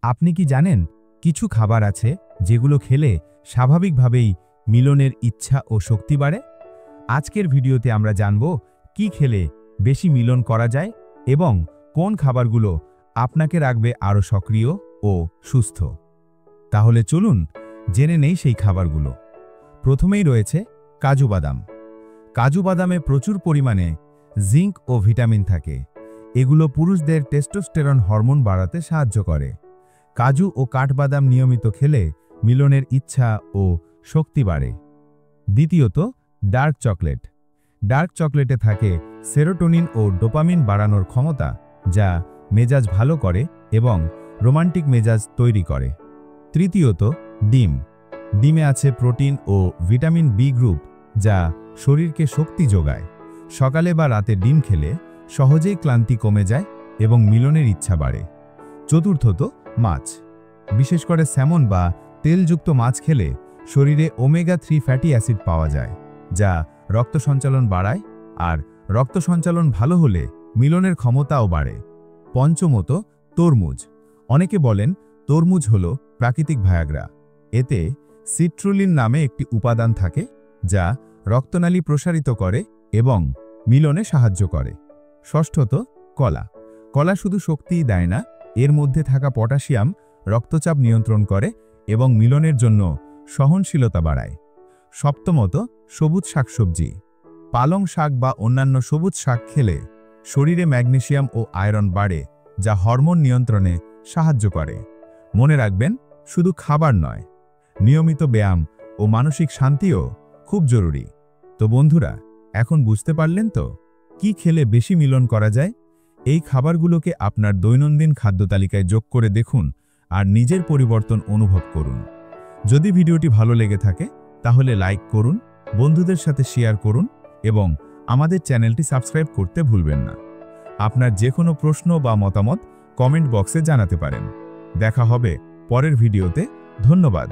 আপনি কি জানেন কিছু খাবার আছে যেগুলো খেলে স্বাভাবিকভাবেই মিলনের ইচ্ছা ও শক্তি বাড়ে? আজকের ভিডিওতে আমরা জানব কি খেলে বেশি মিলন করা যায় এবং কোন খাবারগুলো আপনাকে রাখবে আরও সক্রিয় ও সুস্থ। তাহলে চলুন জেনে নেই সেই খাবারগুলো। প্রথমেই রয়েছে কাজু বাদাম। কাজু বাদামে প্রচুর পরিমাণে জিঙ্ক ও ভিটামিন থাকে। এগুলো পুরুষদের টেস্টোস্টেরন হরমোন বাড়াতে সাহায্য করে। কাজু ও কাঠবাদাম নিয়মিত খেলে মিলনের ইচ্ছা ও শক্তি বাড়ে। দ্বিতীয়ত, ডার্ক চকলেট। ডার্ক চকলেটে থাকে সেরোটোনিন ও ডোপামিন বাড়ানোর ক্ষমতা, যা মেজাজ ভালো করে এবং রোমান্টিক মেজাজ তৈরি করে। তৃতীয়ত, ডিম। ডিমে আছে প্রোটিন ও ভিটামিন বি গ্রুপ, যা শরীরকে শক্তি যোগায়। সকালে বা রাতে ডিম খেলে সহজেই ক্লান্তি কমে যায় এবং মিলনের ইচ্ছা বাড়ে। চতুর্থত, মাছ। বিশেষ করে স্যামন বা তেলযুক্ত মাছ খেলে শরীরে ওমেগা-3 ফ্যাটি অ্যাসিড পাওয়া যায়, যা রক্ত সঞ্চালন বাড়ায়, আর রক্ত সঞ্চালন ভালো হলে মিলনের ক্ষমতাও বাড়ে। পঞ্চমত, তরমুজ। অনেকে বলেন তরমুজ হলো প্রাকৃতিক ভায়াগ্রা। এতে সিট্রুলিন নামে একটি উপাদান থাকে, যা রক্তনালী প্রসারিত করে এবং মিলনে সাহায্য করে। ষষ্ঠত, কলা। কলা শুধু শক্তিই দেয় না, এর মধ্যে থাকা পটাশিয়াম রক্তচাপ নিয়ন্ত্রণ করে এবং মিলনের জন্য সহনশীলতা বাড়ায়। সপ্তমত, সবুজ শাকসবজি। পালং শাক বা অন্যান্য সবুজ শাক খেলে শরীরে ম্যাগনেসিয়াম ও আয়রন বাড়ে, যা হরমোন নিয়ন্ত্রণে সাহায্য করে। মনে রাখবেন, শুধু খাবার নয়, নিয়মিত ব্যায়াম ও মানসিক শান্তিও খুব জরুরি। তো বন্ধুরা, এখন বুঝতে পারলেন তো কি খেলে বেশি মিলন করা যায়? এই খাবারগুলোকে আপনার দৈনন্দিন খাদ্য তালিকায় যোগ করে দেখুন আর নিজের পরিবর্তন অনুভব করুন। যদি ভিডিওটি ভালো লেগে থাকে তাহলে লাইক করুন, বন্ধুদের সাথে শেয়ার করুন এবং আমাদের চ্যানেলটি সাবস্ক্রাইব করতে ভুলবেন না। আপনার যে কোনো প্রশ্ন বা মতামত কমেন্ট বক্সে জানাতে পারেন। দেখা হবে পরের ভিডিওতে। ধন্যবাদ।